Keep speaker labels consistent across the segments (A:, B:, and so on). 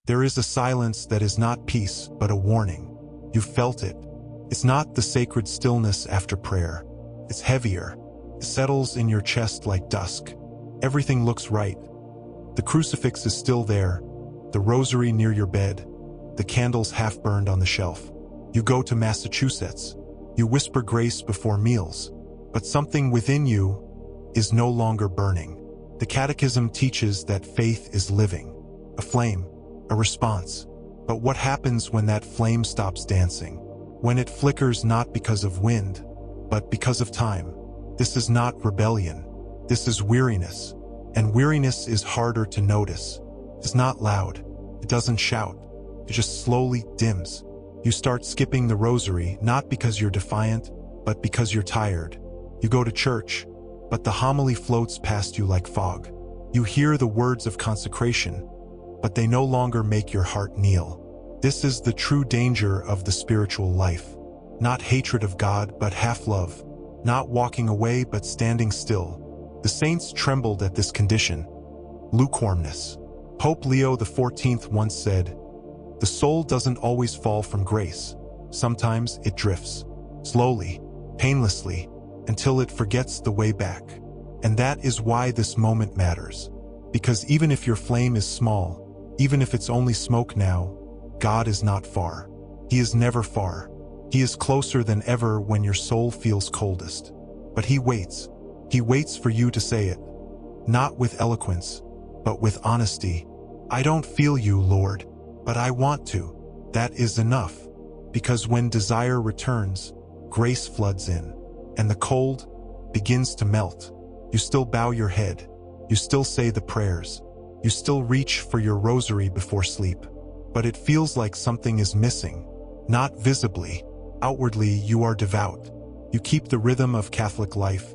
A: There is a silence that is not peace, but a warning. You felt it. It's not the sacred stillness after prayer. It's heavier. It settles in your chest like dusk. Everything looks right. The crucifix is still there, the rosary near your bed, the candles half burned on the shelf. You go to Massachusetts. You whisper grace before meals, but something within you is no longer burning. The Catechism teaches that faith is living, a flame, a response. But what happens when that flame stops dancing? When it flickers not because of wind, but because of time? This is not rebellion. This is weariness. And weariness is harder to notice. It's not loud. It doesn't shout. It just slowly dims. You start skipping the rosary, not because you're defiant, but because you're tired. You go to church, but the homily floats past you like fog. You hear the words of consecration, but they no longer make your heart kneel. This is the true danger of the spiritual life. Not hatred of God, but half-love. Not walking away, but standing still. The saints trembled at this condition. Lukewarmness. Pope Leo XIV once said, "The soul doesn't always fall from grace. Sometimes it drifts, slowly, painlessly, until it forgets the way back." And that is why this moment matters. Because even if your flame is small, even if it's only smoke now, God is not far. He is never far. He is closer than ever when your soul feels coldest. But He waits. He waits for you to say it. Not with eloquence, but with honesty. "I don't feel you, Lord, but I want to." That is enough. Because when desire returns, grace floods in, and the cold begins to melt. You still bow your head. You still say the prayers. You still reach for your rosary before sleep. But it feels like something is missing. Not visibly. Outwardly, you are devout. You keep the rhythm of Catholic life.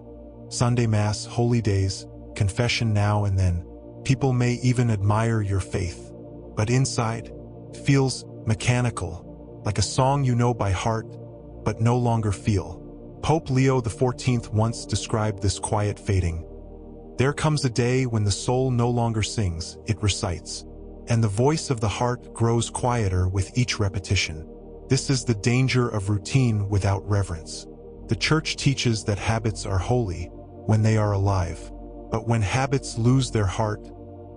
A: Sunday Mass, holy days, confession now and then. People may even admire your faith. But inside, it feels mechanical, like a song you know by heart, but no longer feel. Pope Leo XIV once described this quiet fading. There comes a day when the soul no longer sings, it recites. And the voice of the heart grows quieter with each repetition. This is the danger of routine without reverence. The Church teaches that habits are holy when they are alive. But when habits lose their heart,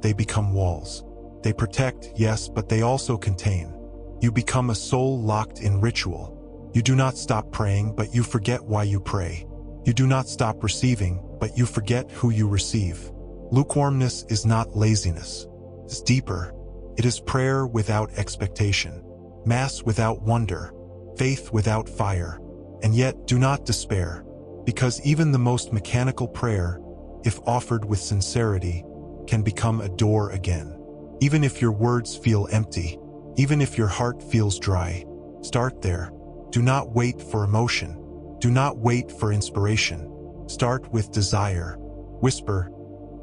A: they become walls. They protect, yes, but they also contain. You become a soul locked in ritual. You do not stop praying, but you forget why you pray. You do not stop receiving, but you forget who you receive. Lukewarmness is not laziness. It's deeper. It is prayer without expectation, Mass without wonder, faith without fire. And yet, do not despair, because even the most mechanical prayer, if offered with sincerity, can become a door again. Even if your words feel empty, even if your heart feels dry, start there. Do not wait for emotion. Do not wait for inspiration. Start with desire. Whisper,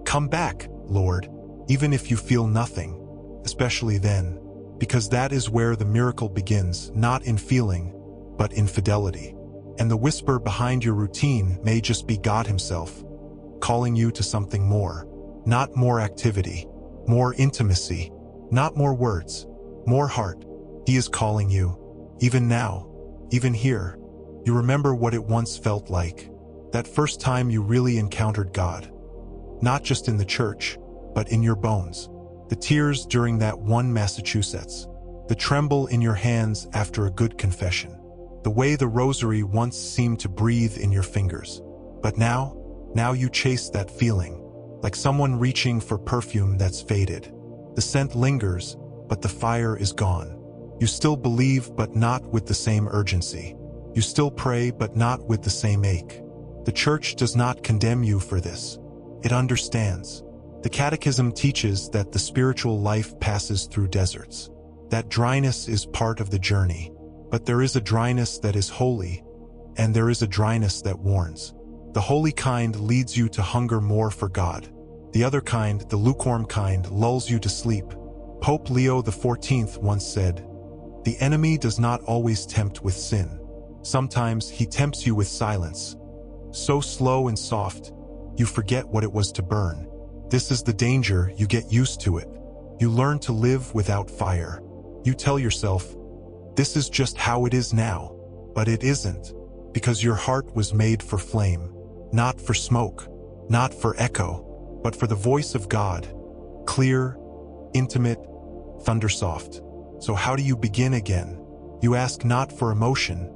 A: "Come back, Lord," even if you feel nothing, especially then, because that is where the miracle begins, not in feeling, but in fidelity. And the whisper behind your routine may just be God Himself, calling you to something more. Not more activity, more intimacy, not more words, more heart. He is calling you, even now, even here. You remember what it once felt like, that first time you really encountered God. Not just in the church, but in your bones. The tears during that one Massachusetts. The tremble in your hands after a good confession. The way the rosary once seemed to breathe in your fingers. But now you chase that feeling, like someone reaching for perfume that's faded. The scent lingers, but the fire is gone. You still believe, but not with the same urgency. You still pray, but not with the same ache. The Church does not condemn you for this. It understands. The Catechism teaches that the spiritual life passes through deserts. That dryness is part of the journey. But there is a dryness that is holy, and there is a dryness that warns. The holy kind leads you to hunger more for God. The other kind, the lukewarm kind, lulls you to sleep. Pope Leo XIV once said, "The enemy does not always tempt with sin. Sometimes he tempts you with silence. So slow and soft, you forget what it was to burn." This is the danger. You get used to it. You learn to live without fire. You tell yourself, this is just how it is now. But it isn't, because your heart was made for flame, not for smoke, not for echo, but for the voice of God, clear, intimate, thundersoft. So how do you begin again? You ask not for emotion,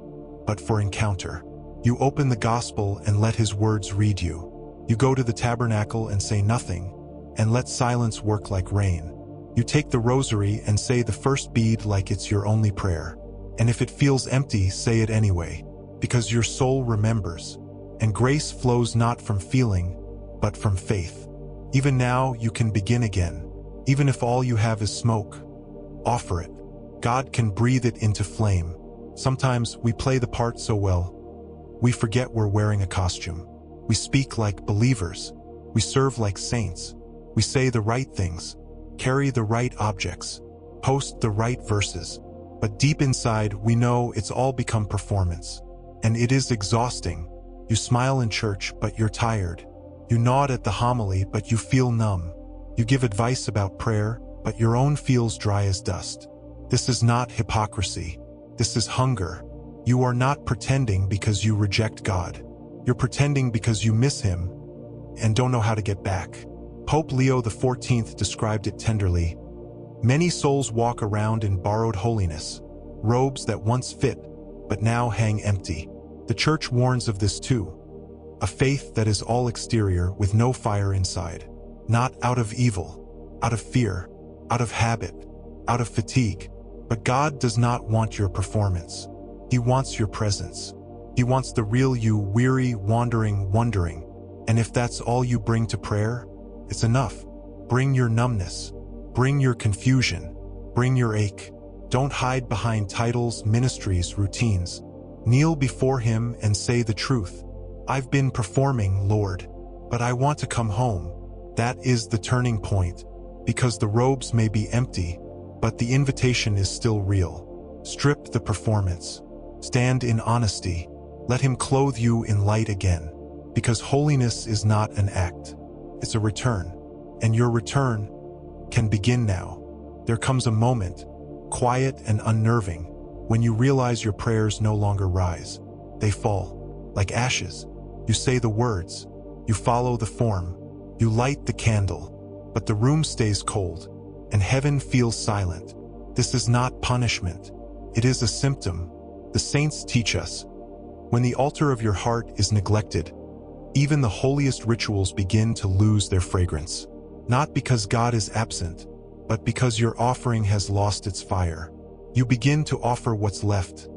A: but for encounter. You open the gospel and let his words read you. You go to the tabernacle and say nothing, and let silence work like rain. You take the rosary and say the first bead like it's your only prayer. And if it feels empty, say it anyway, because your soul remembers, and grace flows not from feeling, but from faith. Even now, you can begin again. Even if all you have is smoke, offer it. God can breathe it into flame. Sometimes we play the part so well, we forget we're wearing a costume. We speak like believers. We serve like saints. We say the right things, carry the right objects, post the right verses. But deep inside, we know it's all become performance. And it is exhausting. You smile in church, but you're tired. You nod at the homily, but you feel numb. You give advice about prayer, but your own feels dry as dust. This is not hypocrisy. This is hunger. You are not pretending because you reject God. You're pretending because you miss him and don't know how to get back. Pope Leo XIV described it tenderly. Many souls walk around in borrowed holiness, robes that once fit, but now hang empty. The Church warns of this too. A faith that is all exterior with no fire inside. Not out of evil, out of fear, out of habit, out of fatigue. But God does not want your performance. He wants your presence. He wants the real you, weary, wandering, wondering. And if that's all you bring to prayer, it's enough. Bring your numbness. Bring your confusion. Bring your ache. Don't hide behind titles, ministries, routines. Kneel before him and say the truth. I've been performing, Lord, but I want to come home. That is the turning point, because the robes may be empty, but the invitation is still real. Strip the performance. Stand in honesty. Let him clothe you in light again, because holiness is not an act. It's a return, and your return can begin now. There comes a moment, quiet and unnerving, when you realize your prayers no longer rise. They fall, like ashes. You say the words, you follow the form, you light the candle, but the room stays cold, and heaven feels silent. This is not punishment. It is a symptom. The saints teach us. When the altar of your heart is neglected, even the holiest rituals begin to lose their fragrance. Not because God is absent, but because your offering has lost its fire. You begin to offer what's left,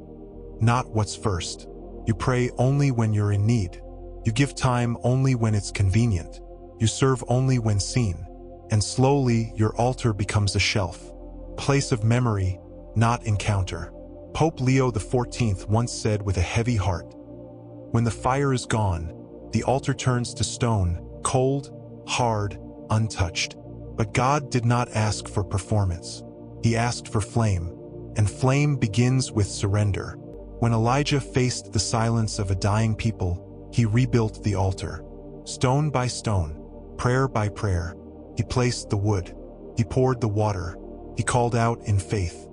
A: not what's first. You pray only when you're in need. You give time only when it's convenient. You serve only when seen. And slowly, your altar becomes a shelf, place of memory, not encounter. Pope Leo XIV once said with a heavy heart, "When the fire is gone, the altar turns to stone, cold, hard, untouched." But God did not ask for performance. He asked for flame, and flame begins with surrender. When Elijah faced the silence of a dying people, he rebuilt the altar. Stone by stone, prayer by prayer, he placed the wood, he poured the water, he called out in faith,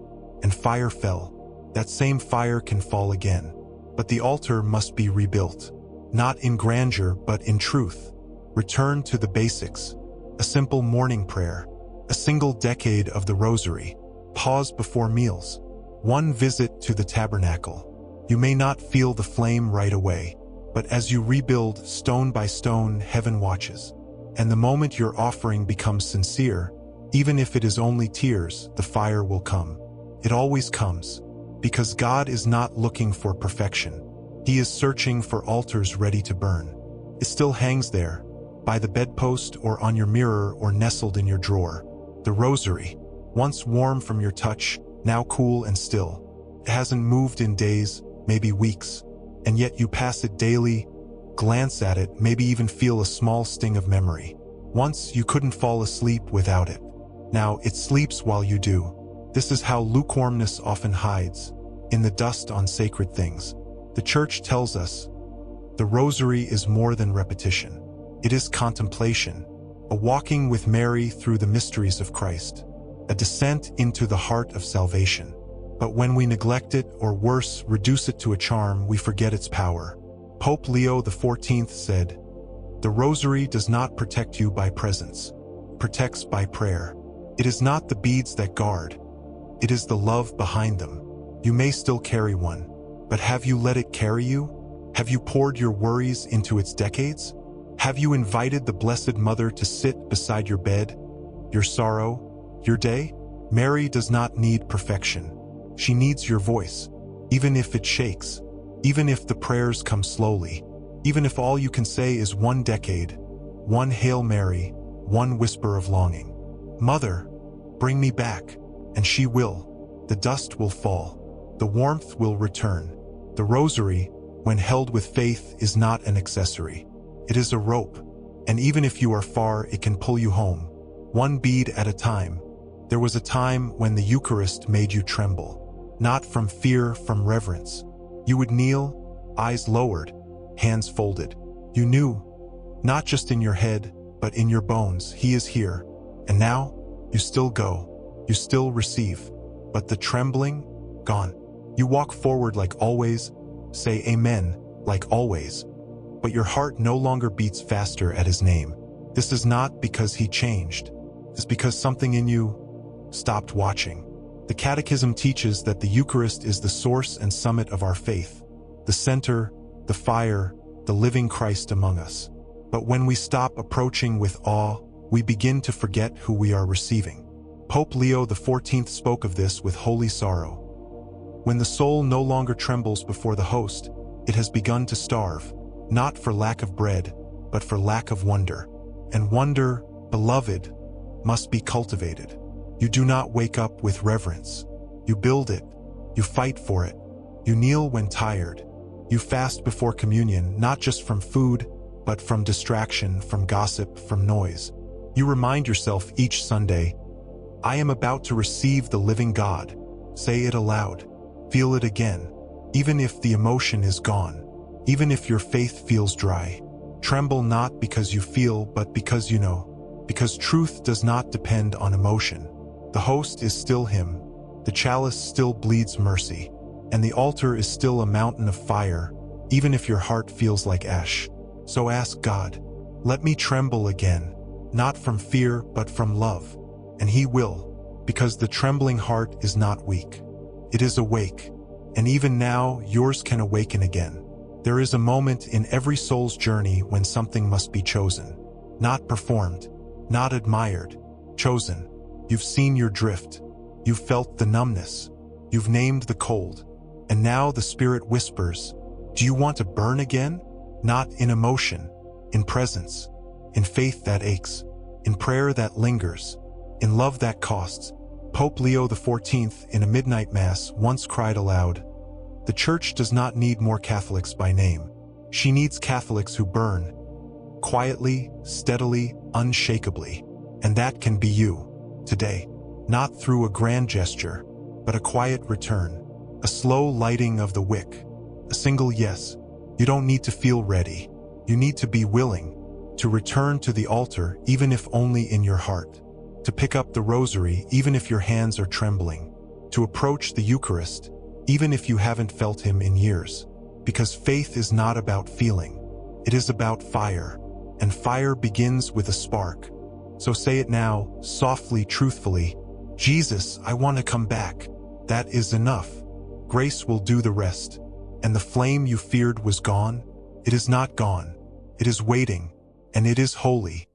A: and fire fell. That same fire can fall again, but the altar must be rebuilt, not in grandeur but in truth. Return to the basics, a simple morning prayer, a single decade of the rosary, pause before meals, one visit to the tabernacle. You may not feel the flame right away, but as you rebuild stone by stone, heaven watches. And the moment your offering becomes sincere, even if it is only tears, the fire will come. It always comes, because God is not looking for perfection. He is searching for altars ready to burn. It still hangs there, by the bedpost or on your mirror or nestled in your drawer. The rosary, once warm from your touch, now cool and still. It hasn't moved in days, maybe weeks, and yet you pass it daily, glance at it, maybe even feel a small sting of memory. Once you couldn't fall asleep without it. Now it sleeps while you do. This is how lukewarmness often hides, in the dust on sacred things. The Church tells us, the rosary is more than repetition. It is contemplation, a walking with Mary through the mysteries of Christ. a descent into the heart of salvation. But when we neglect it, or worse, reduce it to a charm, we forget its power. Pope Leo XIV said, "The rosary does not protect you by presence, protects by prayer. It is not the beads that guard, it is the love behind them. You may still carry one, but have you let it carry you? Have you poured your worries into its decades? Have you invited the Blessed Mother to sit beside your bed, your sorrow, your day? Mary does not need perfection. She needs your voice, even if it shakes, even if the prayers come slowly, even if all you can say is one decade, one Hail Mary, one whisper of longing. Mother, bring me back, and she will. The dust will fall. The warmth will return. The rosary, when held with faith, is not an accessory. It is a rope, and even if you are far, it can pull you home, one bead at a time. There was a time when the Eucharist made you tremble, not from fear, from reverence. You would kneel, eyes lowered, hands folded. You knew, not just in your head, but in your bones, He is here. And now, you still go, you still receive, but the trembling, gone. You walk forward like always, say Amen, like always, but your heart no longer beats faster at His name. This is not because He changed. It's because something in you stopped watching. The Catechism teaches that the Eucharist is the source and summit of our faith, the center, the fire, the living Christ among us. But when we stop approaching with awe, we begin to forget who we are receiving. Pope Leo XIV spoke of this with holy sorrow. When the soul no longer trembles before the host, it has begun to starve, not for lack of bread, but for lack of wonder. And wonder, beloved, must be cultivated. You do not wake up with reverence. You build it. You fight for it. You kneel when tired. You fast before communion, not just from food, but from distraction, from gossip, from noise. You remind yourself each Sunday, I am about to receive the living God. Say it aloud. Feel it again. Even if the emotion is gone. Even if your faith feels dry. Tremble not because you feel, but because you know. Because truth does not depend on emotion. The host is still Him. The chalice still bleeds mercy. And the altar is still a mountain of fire, even if your heart feels like ash. So ask God, let me tremble again, not from fear, but from love. And He will, because the trembling heart is not weak. It is awake. And even now, yours can awaken again. There is a moment in every soul's journey when something must be chosen. Not performed, not admired, chosen. You've seen your drift. You've felt the numbness. You've named the cold. And now the Spirit whispers, do you want to burn again? Not in emotion, in presence, in faith that aches, in prayer that lingers, in love that costs. Pope Leo XIV, in a midnight mass, once cried aloud, the Church does not need more Catholics by name. She needs Catholics who burn, quietly, steadily, unshakably. And that can be you, today. Not through a grand gesture, but a quiet return, a slow lighting of the wick, a single yes. You don't need to feel ready. You need to be willing to return to the altar, even if only in your heart, to pick up the rosary, even if your hands are trembling, to approach the Eucharist, even if you haven't felt Him in years. Because faith is not about feeling. It is about fire, and fire begins with a spark. So say it now, softly, truthfully, Jesus, I want to come back. That is enough. Grace will do the rest. And the flame you feared was gone? It is not gone. It is waiting, and it is holy.